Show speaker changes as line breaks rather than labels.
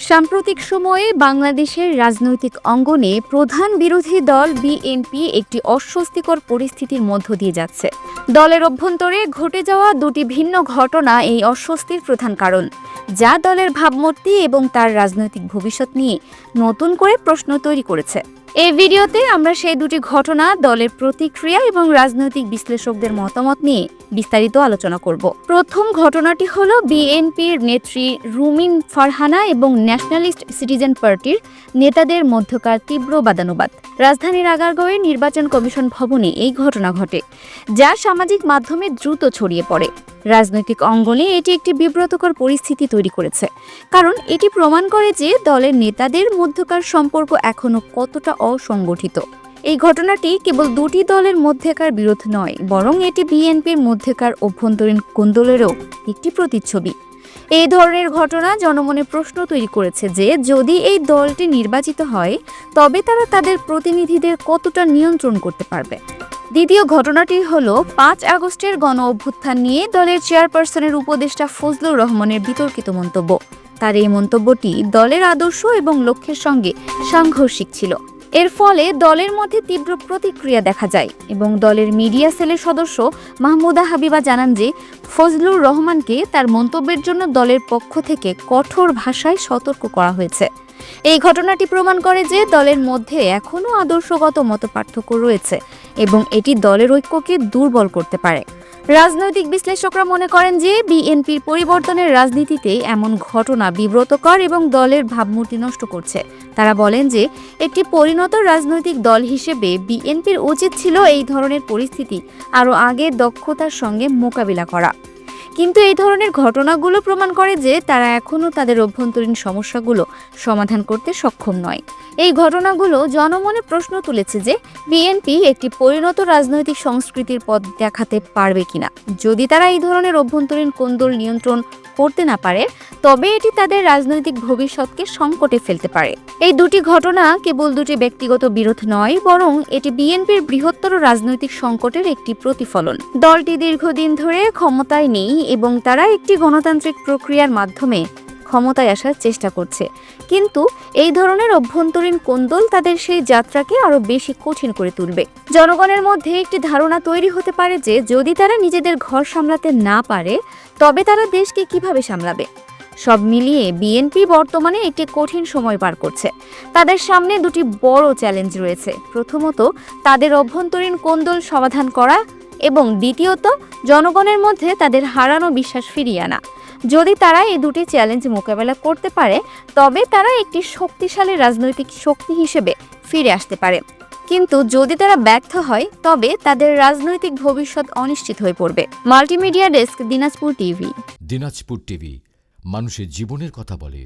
সাম্প্রতিক সময়ে বাংলাদেশের রাজনৈতিক অঙ্গনে প্রধান বিরোধী দল বিএনপি একটি অস্বস্তিকর পরিস্থিতির মধ্য দিয়ে যাচ্ছে। দলের অভ্যন্তরে ঘটে যাওয়া দুটি ভিন্ন ঘটনা এই অস্বস্তির প্রধান কারণ, যা দলের ভাবমূর্তি এবং তার রাজনৈতিক ভবিষ্যৎ নিয়ে নতুন করে প্রশ্ন তৈরি করেছে। এই ভিডিওতে আমরা সেই দুটি ঘটনা, দলের প্রতিক্রিয়া এবং রাজনৈতিক বিশ্লেষকদের মতামত নিয়ে বিস্তারিত আলোচনা করব। প্রথম ঘটনাটি হল বিএনপির নেত্রী রুমিন ফারহানা এবং ন্যাশনালিস্ট সিটিজেন পার্টির নেতাদের মধ্যকার তীব্র বাদানুবাদ। রাজধানীর আগারগাঁওয়ের নির্বাচন কমিশন ভবনে এই ঘটনা ঘটে, যা সামাজিক মাধ্যমে দ্রুত ছড়িয়ে পড়ে। রাজনৈতিক অঙ্গনে এটি একটি বিব্রতকর পরিস্থিতি তৈরি করেছে, কারণ এটি প্রমাণ করে যে দলের নেতাদের মধ্যকার সম্পর্ক এখনও কতটা অসংগঠিত। এই ঘটনাটি কেবল দুটি দলের মধ্যেকার বিরোধ নয়, বরং এটি বিএনপির মধ্যেকার অভ্যন্তরীণ কোন্দলেরও একটি প্রতিচ্ছবি। এই ধরনের ঘটনা জনমনে প্রশ্ন তৈরি করেছে যে যদি এই দলটি নির্বাচিত হয়, তবে তারা তাদের প্রতিনিধিদের কতটা নিয়ন্ত্রণ করতে পারবে। দ্বিতীয় ঘটনাটি হল ৫ আগস্টের গণ অভ্যুত্থান নিয়ে দলের চেয়ারপারসনের উপদেষ্টা ফজলুর রহমানের বিতর্কিত মন্তব্য। তার এই মন্তব্যটি দলের আদর্শ এবং লক্ষ্যের সঙ্গে সাংঘর্ষিক ছিল। এর ফলে দলের মধ্যে তীব্র প্রতিক্রিয়া দেখা যায় এবং দলের মিডিয়া সেলের সদস্য মাহমুদা হাবিবা জানান যে ফজলুর রহমানকে তার মন্তব্যের জন্য দলের পক্ষ থেকে কঠোর ভাষায় সতর্ক করা হয়েছে। এই ঘটনাটি প্রমাণ করে যে দলের মধ্যে এখনও আদর্শগত মতপার্থক্য রয়েছে এবং এটি দলের ঐক্যকে দুর্বল করতে পারে। রাজনৈতিক বিশ্লেষকরা মনে করেন যে বিএনপির পরিবর্তনের রাজনীতিতে এমন ঘটনা বিব্রতকর এবং দলের ভাবমূর্তি নষ্ট করছে। তারা বলেন যে একটি পরিণত রাজনৈতিক দল হিসেবে বিএনপির উচিত ছিল এই ধরনের পরিস্থিতি আরও আগে দক্ষতার সঙ্গে মোকাবিলা করা। কিন্তু এই ধরনের ঘটনাগুলো প্রমাণ করে যে তারা এখনও তাদের অভ্যন্তরীণ সমস্যাগুলো সমাধান করতে সক্ষম নয়। এই ঘটনাগুলো জনমনে প্রশ্ন তুলেছে যে বিএনপি একটি পরিণত রাজনৈতিক সংস্কৃতির পথ দেখাতে পারবে কিনা। যদি তারা এই ধরনের অভ্যন্তরীণ কোন্দল নিয়ন্ত্রণ করতে না পারে, তবে এটি তাদের রাজনৈতিক ভবিষ্যৎকে সংকটে ফেলতে পারে। এই দুটি ঘটনা কেবল দুটি ব্যক্তিগত বিরোধ নয়, বরং এটি বিএনপির বৃহত্তর রাজনৈতিক সংকটের একটি প্রতিফলন। দলটি দীর্ঘদিন ধরে ক্ষমতায় নেই এবং তারা একটি গণতান্ত্রিক প্রক্রিয়ার মাধ্যমে ক্ষমতায় আসার চেষ্টা করছে, কিন্তু এই ধরনের অভ্যন্তরীণ কোন্দল তাদের সেই যাত্রাকে আরও বেশি কঠিন করে তুলবে। জনগণের মধ্যে একটি ধারণা তৈরি হতে পারে যে যদি তারা নিজেদের ঘর সামলাতে না পারে, তবে তারা দেশকে কিভাবে সামলাবে। সব মিলিয়ে বিএনপি বর্তমানে একটি কঠিন সময় পার করছে। তাদের সামনে দুটি বড় চ্যালেঞ্জ রয়েছে। প্রথমত, তাদের অভ্যন্তরীণ কোন্দল সমাধান করা এবং দ্বিতীয়ত, জনগণের মধ্যে তাদের হারানো বিশ্বাস ফিরিয়ে আনা। যদি তারা এই দুটি চ্যালেঞ্জ মোকাবেলা করতে পারে, তবে তারা একটি শক্তিশালী রাজনৈতিক শক্তি হিসেবে ফিরে আসতে পারে। কিন্তু যদি তারা ব্যর্থ হয়, তবে তাদের রাজনৈতিক ভবিষ্যৎ অনিশ্চিত হয়ে পড়বে। Multimedia desk, Dinajpur TV.
Dinajpur TV, মানুষের জীবনের কথা বলে।